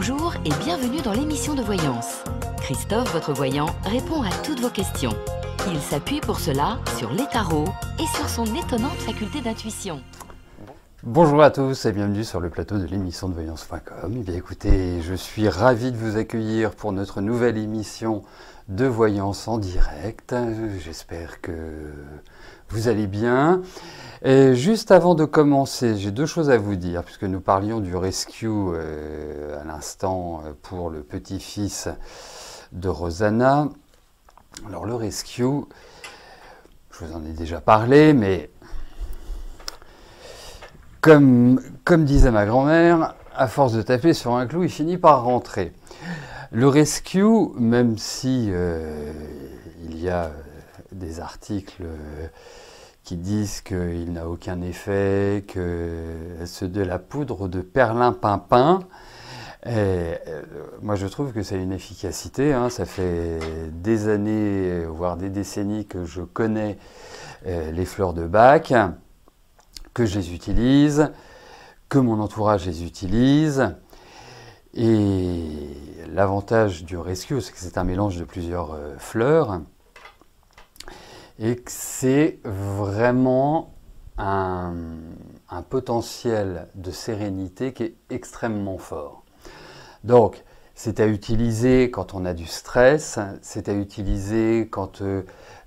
Bonjour et bienvenue dans l'émission de voyance. Christophe, votre voyant, répond à toutes vos questions. Il s'appuie pour cela sur les tarots et sur son étonnante faculté d'intuition. Bonjour à tous et bienvenue sur le plateau de l'émission de voyance.com. Eh bien écoutez, je suis ravi de vous accueillir pour notre nouvelle émission de voyance en direct. J'espère que vous allez bien. Et juste avant de commencer, j'ai deux choses à vous dire, puisque nous parlions du rescue à l'instant pour le petit-fils de Rosanna. Alors le rescue, je vous en ai déjà parlé, mais comme disait ma grand-mère, à force de taper sur un clou, il finit par rentrer. Le rescue, même si il y a des articles qui disent qu'il n'a aucun effet, que c'est de la poudre de perlimpinpin, moi je trouve que c'est une efficacité. Ça fait des années, voire des décennies que je connais les fleurs de Bach, que je les utilise, que mon entourage les utilise. Et l'avantage du rescue, c'est que c'est un mélange de plusieurs fleurs et que c'est vraiment un potentiel de sérénité qui est extrêmement fort. Donc, c'est à utiliser quand on a du stress, c'est à utiliser quand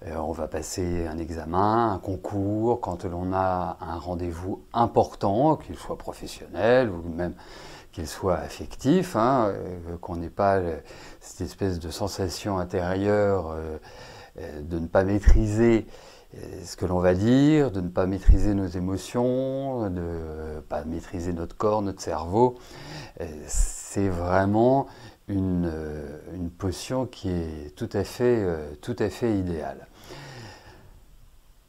on va passer un examen, un concours, quand l'on a un rendez-vous important, qu'il soit professionnel ou même qu'il soit affectif, qu'on n'ait pas cette espèce de sensation intérieure de ne pas maîtriser ce que l'on va dire, de ne pas maîtriser nos émotions, de ne pas maîtriser notre corps, notre cerveau. C'est vraiment une potion qui est tout à fait idéale.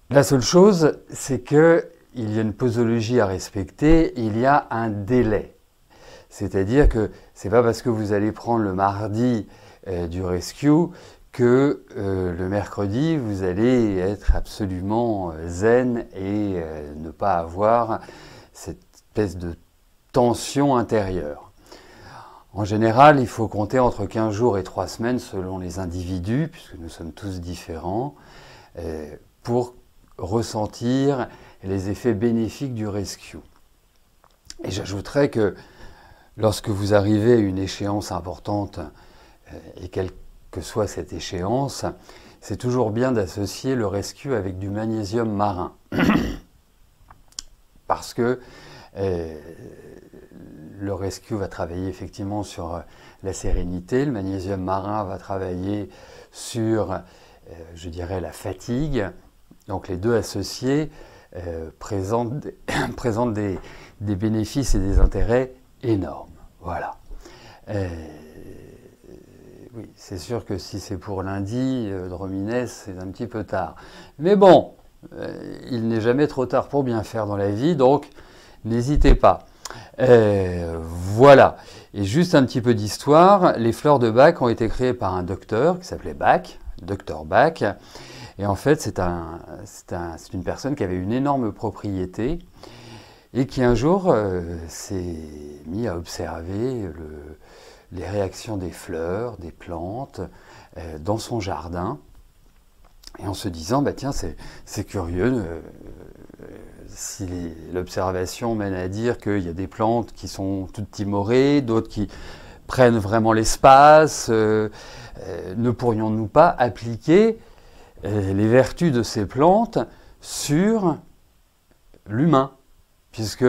La seule chose, c'est qu'il y a une posologie à respecter, il y a un délai. C'est-à-dire que ce n'est pas parce que vous allez prendre le mardi du rescue que le mercredi, vous allez être absolument zen et ne pas avoir cette espèce de tension intérieure. En général, il faut compter entre 15 jours et 3 semaines selon les individus, puisque nous sommes tous différents, pour ressentir les effets bénéfiques du rescue. Et j'ajouterais que lorsque vous arrivez à une échéance importante, et quelle que soit cette échéance, c'est toujours bien d'associer le rescue avec du magnésium marin. Parce que le rescue va travailler effectivement sur la sérénité, le magnésium marin va travailler sur, je dirais, la fatigue. Donc les deux associés présentent des bénéfices et des intérêts énormes. Voilà. Oui, c'est sûr que si c'est pour lundi, Dromines, c'est un petit peu tard. Mais bon, il n'est jamais trop tard pour bien faire dans la vie, donc n'hésitez pas. Voilà. Et juste un petit peu d'histoire, les fleurs de Bach ont été créées par un docteur qui s'appelait Bach, docteur Bach. Et en fait, c'est une personne qui avait une énorme propriété et qui un jour s'est mis à observer les réactions des fleurs, des plantes dans son jardin. Et en se disant, bah tiens, c'est curieux, si l'observation mène à dire qu'il y a des plantes qui sont toutes timorées, d'autres qui prennent vraiment l'espace, ne pourrions-nous pas appliquer les vertus de ces plantes sur l'humain? Puisque,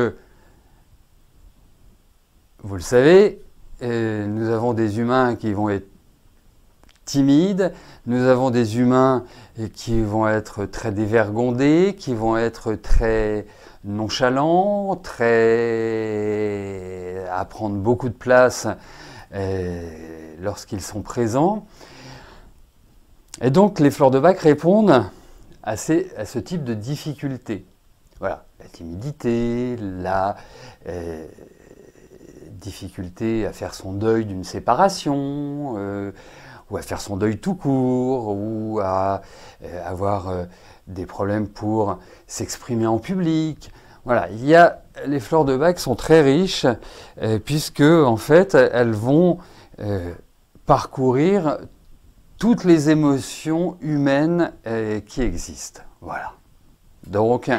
vous le savez, nous avons des humains qui vont être timides, nous avons des humains qui vont être très dévergondés, qui vont être très nonchalants, à prendre beaucoup de place lorsqu'ils sont présents. Et donc les fleurs de Bach répondent à ce type de difficulté. Voilà, la timidité, la difficulté à faire son deuil d'une séparation, ou à faire son deuil tout court, ou à avoir des problèmes pour s'exprimer en public. Voilà, les fleurs de bac sont très riches puisque en fait elles vont parcourir toutes les émotions humaines qui existent. Voilà. Donc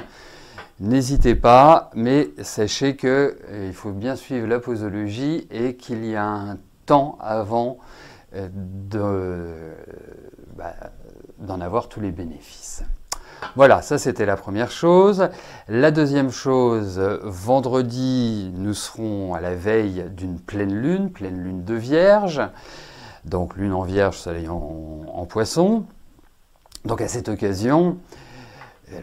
n'hésitez pas, mais sachez qu'il faut bien suivre la posologie et qu'il y a un temps avant d'en avoir tous les bénéfices. Voilà, ça c'était la première chose. La deuxième chose, vendredi, nous serons à la veille d'une pleine lune de Vierge. Donc lune en Vierge, soleil en Poisson. Donc à cette occasion,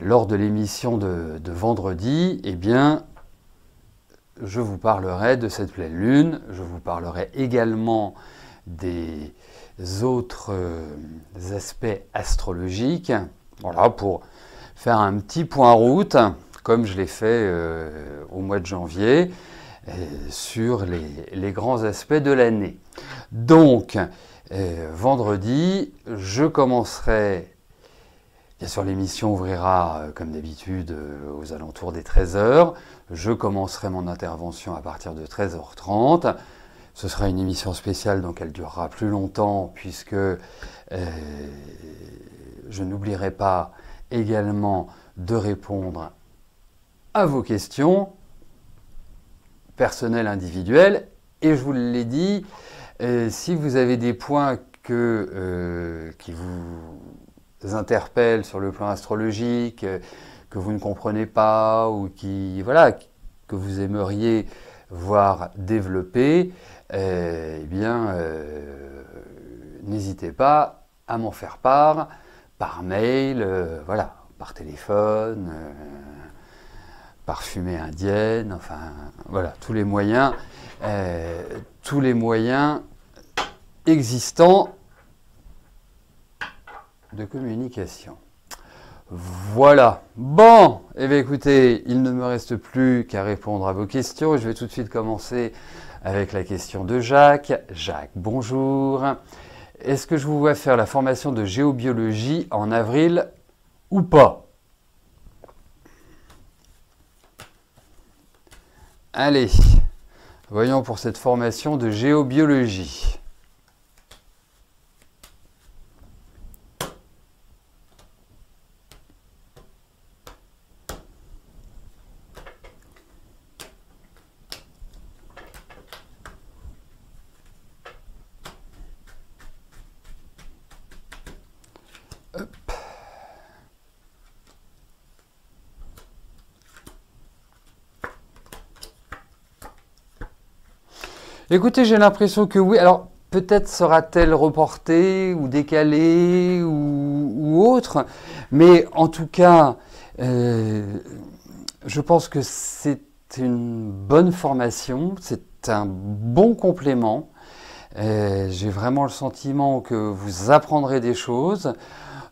lors de l'émission de vendredi, eh bien, je vous parlerai de cette pleine lune. Je vous parlerai également des autres aspects astrologiques. Voilà, pour faire un petit point route, comme je l'ai fait au mois de janvier, sur les grands aspects de l'année. Donc, vendredi, je commencerai, bien sûr l'émission ouvrira comme d'habitude aux alentours des 13 h. Je commencerai mon intervention à partir de 13h30. Ce sera une émission spéciale, donc elle durera plus longtemps, puisque je n'oublierai pas également de répondre à vos questions personnelles, individuelles. Et je vous l'ai dit, si vous avez des points qui vous interpellent sur le plan astrologique, que vous ne comprenez pas ou que vous aimeriez voir développer, n'hésitez pas à m'en faire part par mail, par téléphone, par fumée indienne, enfin voilà, tous les moyens existants de communication. Voilà. Bon, eh bien écoutez, il ne me reste plus qu'à répondre à vos questions. Je vais tout de suite commencer avec la question de Jacques. Jacques, bonjour. Est-ce que je vous vois faire la formation de géobiologie en avril ou pas? Allez, voyons pour cette formation de géobiologie. Écoutez, j'ai l'impression que oui. Alors, peut-être sera-t-elle reportée ou décalée ou autre. Mais en tout cas, je pense que c'est une bonne formation. C'est un bon complément. J'ai vraiment le sentiment que vous apprendrez des choses.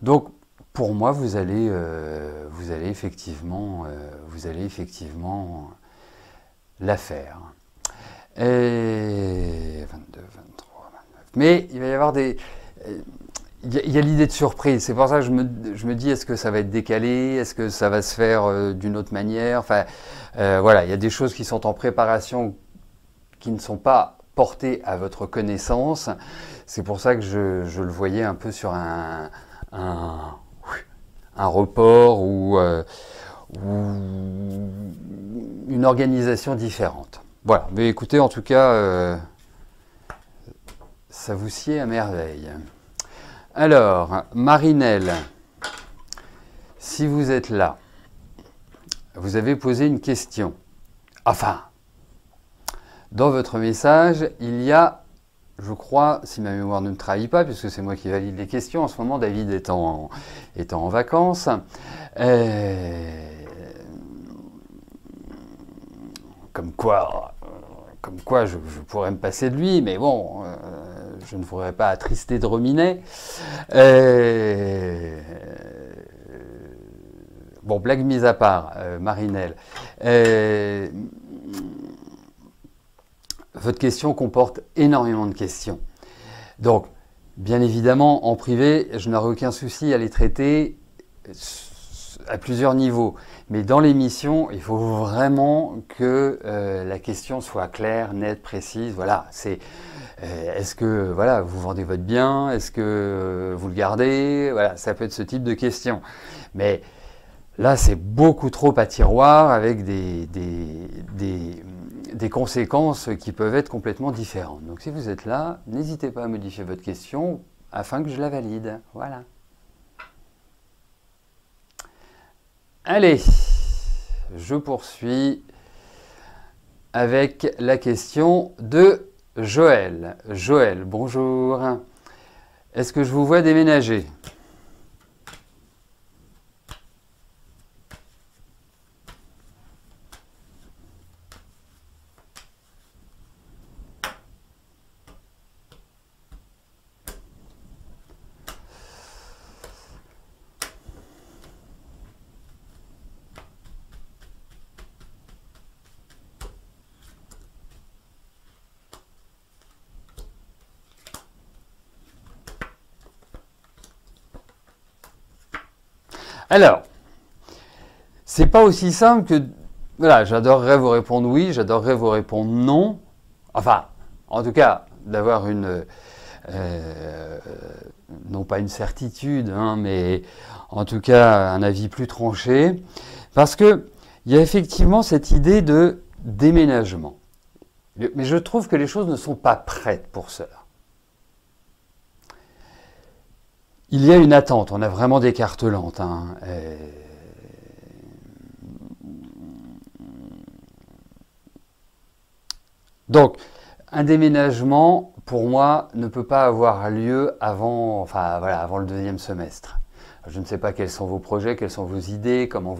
Donc, pour moi, vous allez effectivement la faire. Et 22, 23, 29. Mais il va y avoir il y a l'idée de surprise. C'est pour ça que je me dis, est-ce que ça va être décalé? Est-ce que ça va se faire d'une autre manière? Enfin, voilà, il y a des choses qui sont en préparation, qui ne sont pas portées à votre connaissance. C'est pour ça que je le voyais un peu sur un report ou une organisation différente. Voilà, mais écoutez, en tout cas, ça vous sied à merveille. Alors, Marinelle, si vous êtes là, vous avez posé une question. Enfin, dans votre message, il y a, je crois, si ma mémoire ne me trahit pas, puisque c'est moi qui valide les questions en ce moment, David étant en vacances, comme quoi je pourrais me passer de lui, mais bon, je ne voudrais pas attrister de Rominet. Bon, blague mise à part, Marinelle. Votre question comporte énormément de questions. Donc, bien évidemment, en privé, je n'aurai aucun souci à les traiter à plusieurs niveaux. Mais dans l'émission, il faut vraiment que la question soit claire, nette, précise. Voilà, c'est est-ce que voilà, vous vendez votre bien? Est-ce que vous le gardez? Voilà, ça peut être ce type de question. Mais là, c'est beaucoup trop à tiroir avec des conséquences qui peuvent être complètement différentes. Donc si vous êtes là, n'hésitez pas à modifier votre question afin que je la valide. Voilà. Allez, je poursuis avec la question de Joël. Joël, bonjour. Est-ce que je vous vois déménager? Alors, c'est pas aussi simple que... Voilà, j'adorerais vous répondre oui, j'adorerais vous répondre non. Enfin, en tout cas, d'avoir une... non pas une certitude, hein, mais en tout cas un avis plus tranché. Parce qu'il y a effectivement cette idée de déménagement. Mais je trouve que les choses ne sont pas prêtes pour cela. Il y a une attente, on a vraiment des cartes lentes. Hein. Donc, un déménagement, pour moi, ne peut pas avoir lieu avant, enfin, voilà, avant le deuxième semestre. Je ne sais pas quels sont vos projets, quelles sont vos idées, comment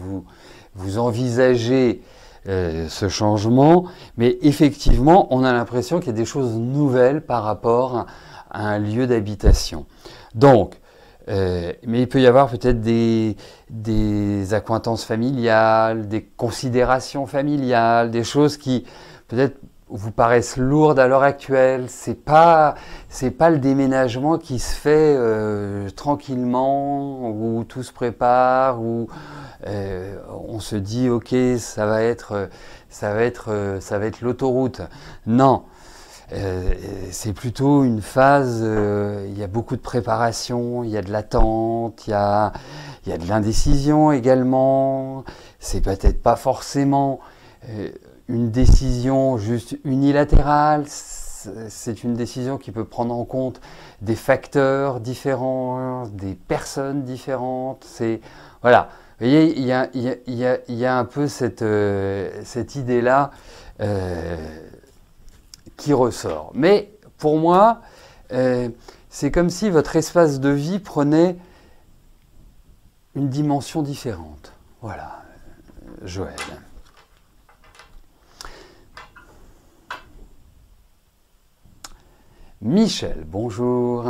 vous envisagez ce changement, mais effectivement, on a l'impression qu'il y a des choses nouvelles par rapport à un lieu d'habitation. Donc, mais il peut y avoir peut-être des accointances familiales, des considérations familiales, des choses qui peut-être vous paraissent lourdes à l'heure actuelle. C'est pas le déménagement qui se fait tranquillement, où tout se prépare, où on se dit ok, ça va être l'autoroute. Non. C'est plutôt une phase, il y a beaucoup de préparation, il y a de l'attente, il y a de l'indécision également. C'est peut-être pas forcément une décision juste unilatérale, c'est une décision qui peut prendre en compte des facteurs différents, des personnes différentes. Voilà. Vous voyez, il y a un peu cette idée-là qui ressort. Mais pour moi, c'est comme si votre espace de vie prenait une dimension différente. Voilà, Joël. Michel, bonjour.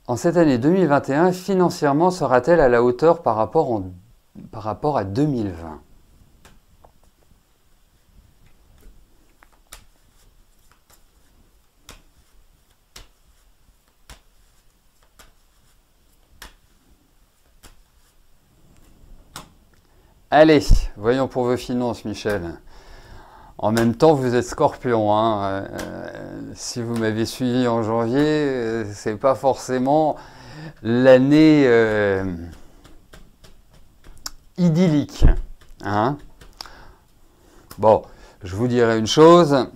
En cette année 2021, financièrement, sera-t-elle à la hauteur par rapport à 2020 ? Allez, voyons pour vos finances, Michel. En même temps, vous êtes Scorpion. Hein. Si vous m'avez suivi en janvier, c'est pas forcément l'année idyllique. Hein. Bon, je vous dirai une chose.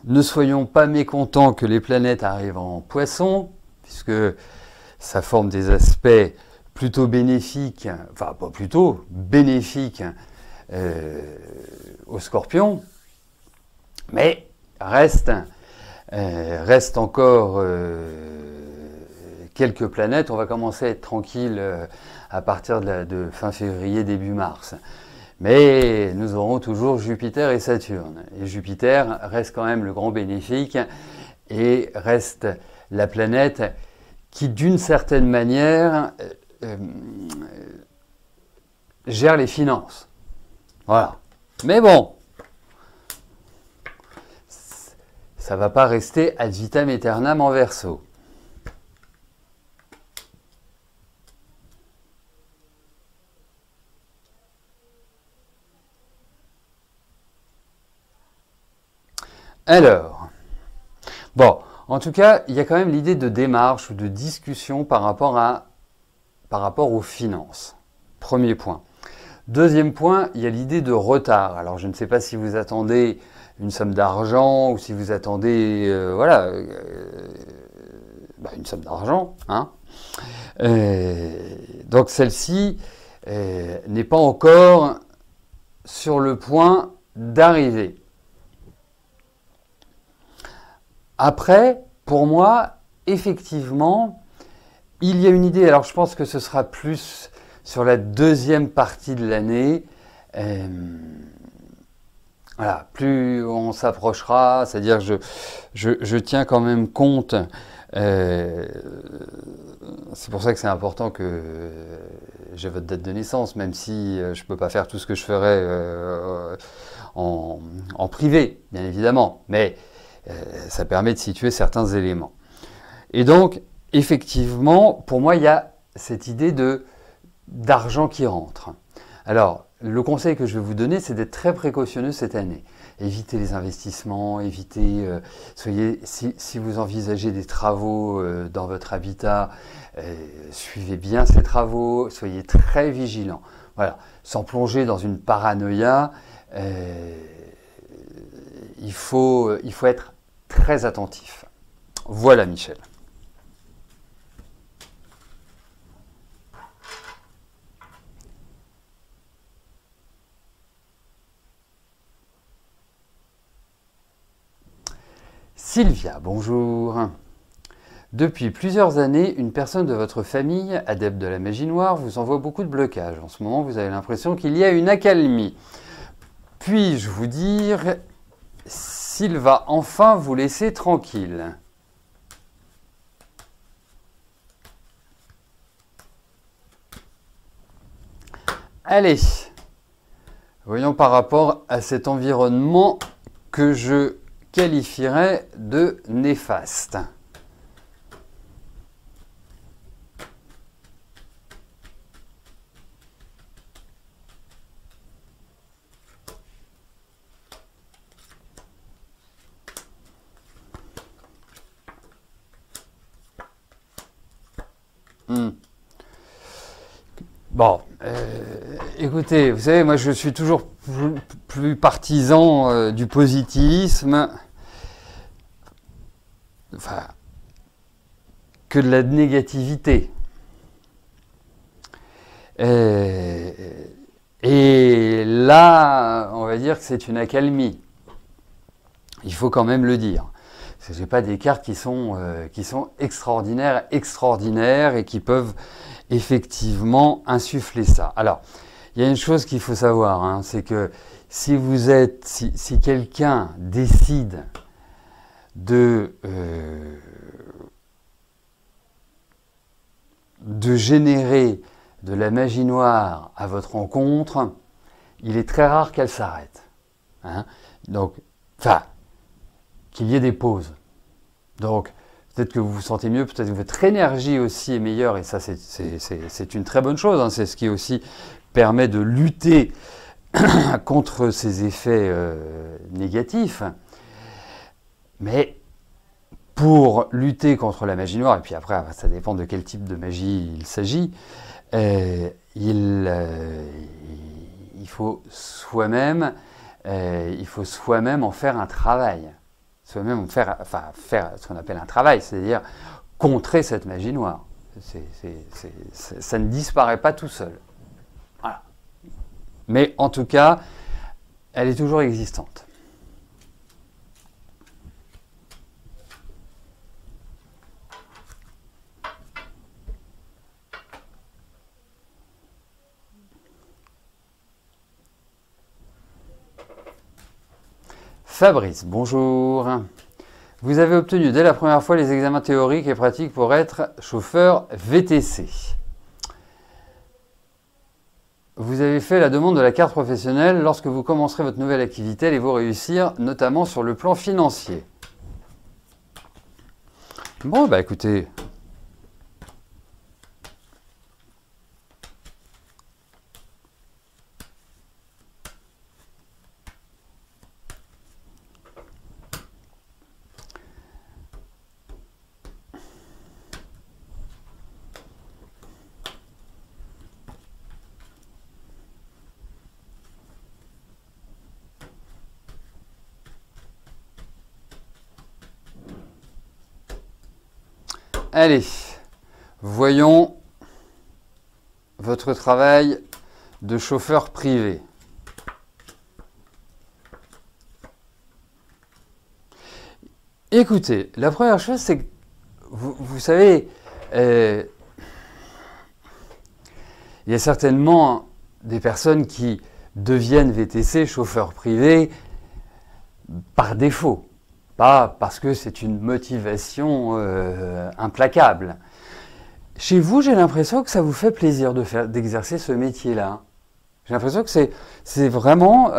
Ne soyons pas mécontents que les planètes arrivent en Poisson, puisque ça forme des aspects plutôt bénéfiques, enfin pas plutôt, bénéfiques aux Scorpions, mais reste encore quelques planètes. On va commencer à être tranquille à partir de fin février, début mars. Mais nous aurons toujours Jupiter et Saturne. Et Jupiter reste quand même le grand bénéfique et reste la planète qui, d'une certaine manière, gère les finances. Voilà. Mais bon, ça ne va pas rester ad vitam aeternam en Verseau. Alors, bon, en tout cas, il y a quand même l'idée de démarche ou de discussion par rapport aux finances. Premier point. Deuxième point, il y a l'idée de retard. Alors, je ne sais pas si vous attendez une somme d'argent ou si vous attendez, une somme d'argent, hein. Donc, celle-ci n'est pas encore sur le point d'arriver. Après, pour moi, effectivement, il y a une idée. Alors, je pense que ce sera plus sur la deuxième partie de l'année. Voilà, plus on s'approchera, c'est-à-dire je tiens quand même compte. C'est pour ça que c'est important que j'ai votre date de naissance, même si je ne peux pas faire tout ce que je ferais en privé, bien évidemment. Mais ça permet de situer certains éléments. Et donc, effectivement, pour moi, il y a cette idée d'argent qui rentre. Alors, le conseil que je vais vous donner, c'est d'être très précautionneux cette année. Évitez les investissements, si vous envisagez des travaux dans votre habitat, suivez bien ces travaux, soyez très vigilants. Voilà, sans plonger dans une paranoïa, il faut être très attentif. Voilà, Michel. Sylvia, bonjour. Depuis plusieurs années, une personne de votre famille, adepte de la magie noire, vous envoie beaucoup de blocages. En ce moment, vous avez l'impression qu'il y a une accalmie. Puis-je vous dire s'il va enfin vous laisser tranquille? Allez, voyons par rapport à cet environnement que je qualifierais de néfaste. Bon, écoutez, vous savez, moi je suis toujours plus partisan du positivisme, enfin, que de la négativité. Et là, on va dire que c'est une accalmie. Il faut quand même le dire. Ce n'est pas des cartes qui sont extraordinaires et qui peuvent effectivement insuffler ça. Alors, il y a une chose qu'il faut savoir, hein, c'est que si quelqu'un décide de générer de la magie noire à votre rencontre, il est très rare qu'elle s'arrête. Hein. Donc, qu'il y ait des pauses. Donc, peut-être que vous vous sentez mieux, peut-être que votre énergie aussi est meilleure, et ça, c'est une très bonne chose. Hein. C'est ce qui aussi permet de lutter contre ces effets négatifs. Mais pour lutter contre la magie noire, et puis après, ça dépend de quel type de magie il s'agit, il faut soi-même en faire un travail. Soi-même faire ce qu'on appelle un travail, c'est-à-dire contrer cette magie noire. Ça ne disparaît pas tout seul. Voilà. Mais en tout cas, elle est toujours existante. Fabrice, bonjour. Vous avez obtenu dès la première fois les examens théoriques et pratiques pour être chauffeur VTC. Vous avez fait la demande de la carte professionnelle. Lorsque vous commencerez votre nouvelle activité, allez-vous réussir, notamment sur le plan financier? Bon, bah écoutez. Allez, voyons votre travail de chauffeur privé. Écoutez, la première chose, c'est que, vous savez, il y a certainement des personnes qui deviennent VTC, chauffeurs privés, par défaut. Pas parce que c'est une motivation implacable. Chez vous, j'ai l'impression que ça vous fait plaisir d'exercer ce métier-là. J'ai l'impression que c'est vraiment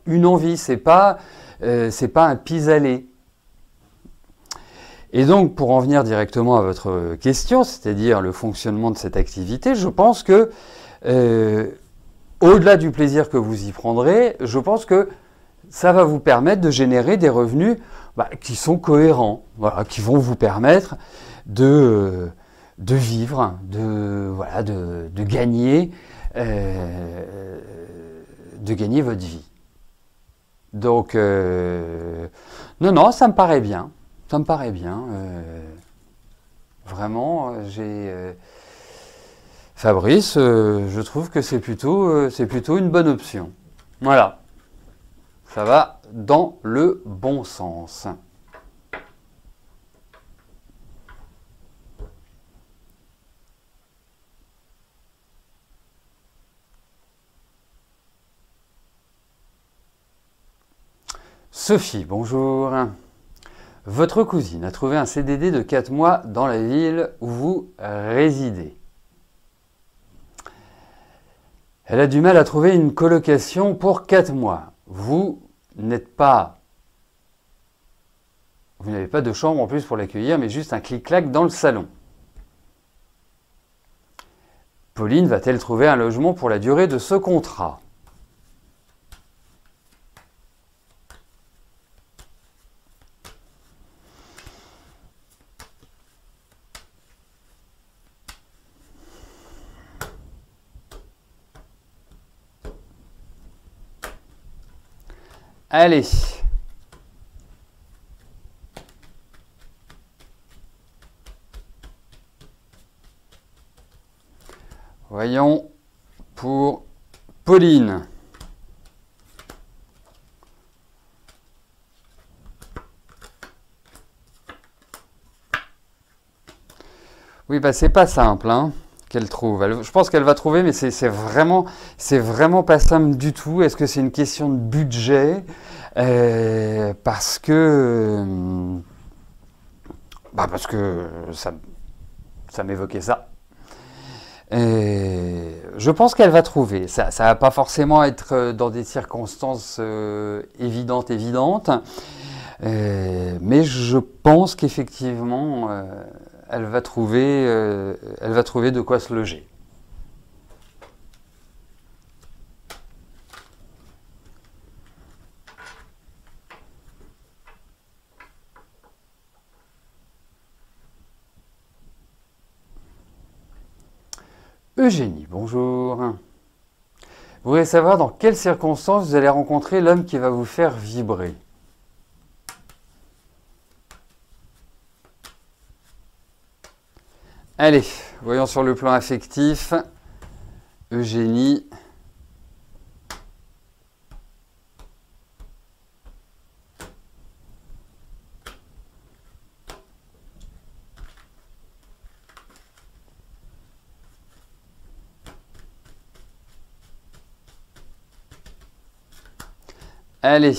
une envie, c'est pas un pis-aller. Et donc, pour en venir directement à votre question, c'est-à-dire le fonctionnement de cette activité, je pense que, au-delà du plaisir que vous y prendrez, je pense que ça va vous permettre de générer des revenus qui sont cohérents, voilà, qui vont vous permettre de vivre, de gagner votre vie. Donc, non, ça me paraît bien. Ça me paraît bien. Vraiment, Fabrice, je trouve que c'est plutôt une bonne option. Voilà. Ça va dans le bon sens. Sophie, bonjour. Votre cousine a trouvé un CDD de 4 mois dans la ville où vous résidez. Elle a du mal à trouver une colocation pour 4 mois. Vous n'avez pas de chambre en plus pour l'accueillir, mais juste un clic-clac dans le salon. Pauline va-t-elle trouver un logement pour la durée de ce contrat ? Allez. Voyons pour Pauline. Oui, c'est pas simple, hein, qu'elle trouve. Je pense qu'elle va trouver, mais c'est vraiment pas simple du tout. Est-ce que c'est une question de budget ? Parce que ça m'évoquait ça. Je pense qu'elle va trouver. Ça va pas forcément être dans des circonstances évidentes, mais je pense qu'effectivement, elle va trouver de quoi se loger. Eugénie, bonjour. Vous voudrez savoir dans quelles circonstances vous allez rencontrer l'homme qui va vous faire vibrer. Allez, voyons sur le plan affectif. Eugénie. Allez.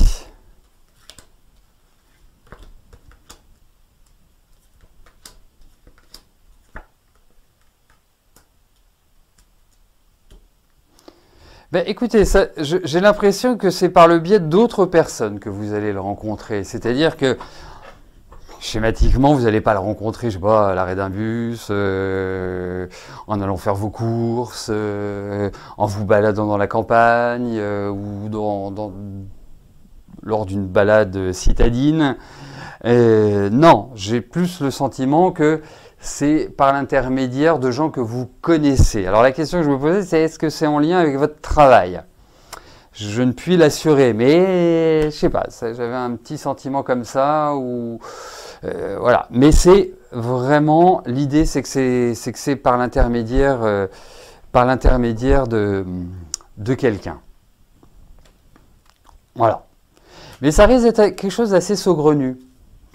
Écoutez, j'ai l'impression que c'est par le biais d'autres personnes que vous allez le rencontrer. C'est-à-dire que, schématiquement, vous n'allez pas le rencontrer, je sais pas, à l'arrêt d'un bus, en allant faire vos courses, en vous baladant dans la campagne, ou lors d'une balade citadine. Non, j'ai plus le sentiment que c'est par l'intermédiaire de gens que vous connaissez. Alors la question que je me posais, c'est est-ce que c'est en lien avec votre travail ? Je ne puis l'assurer, mais je sais pas, j'avais un petit sentiment comme ça, voilà. Mais c'est vraiment, l'idée, c'est que c'est par l'intermédiaire de quelqu'un. Voilà. Mais ça risque d'être quelque chose d'assez saugrenu.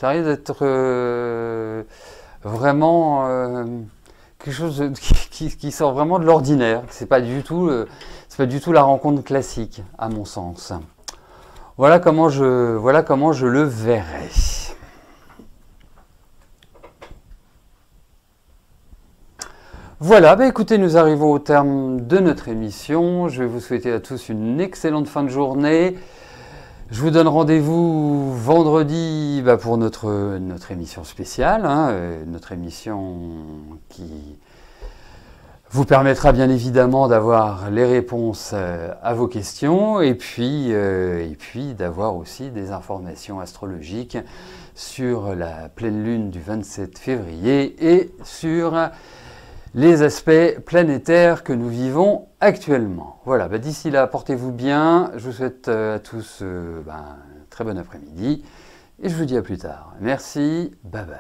Ça risque d'être vraiment quelque chose qui sort vraiment de l'ordinaire. C'est pas du tout la rencontre classique, à mon sens. Voilà comment je le verrai. Voilà, bah écoutez, nous arrivons au terme de notre émission. Je vais vous souhaiter à tous une excellente fin de journée. Je vous donne rendez-vous vendredi pour notre émission spéciale, hein, notre émission qui vous permettra bien évidemment d'avoir les réponses à vos questions et puis d'avoir aussi des informations astrologiques sur la pleine lune du 27 février et sur les aspects planétaires que nous vivons actuellement. Voilà, d'ici là, portez-vous bien. Je vous souhaite à tous un très bon après-midi et je vous dis à plus tard. Merci, bye bye.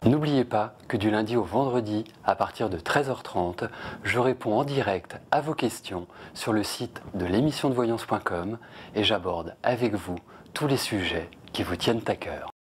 N'oubliez pas que du lundi au vendredi, à partir de 13h30, je réponds en direct à vos questions sur le site de l'émissiondevoyance.com et j'aborde avec vous tous les sujets qui vous tiennent à cœur.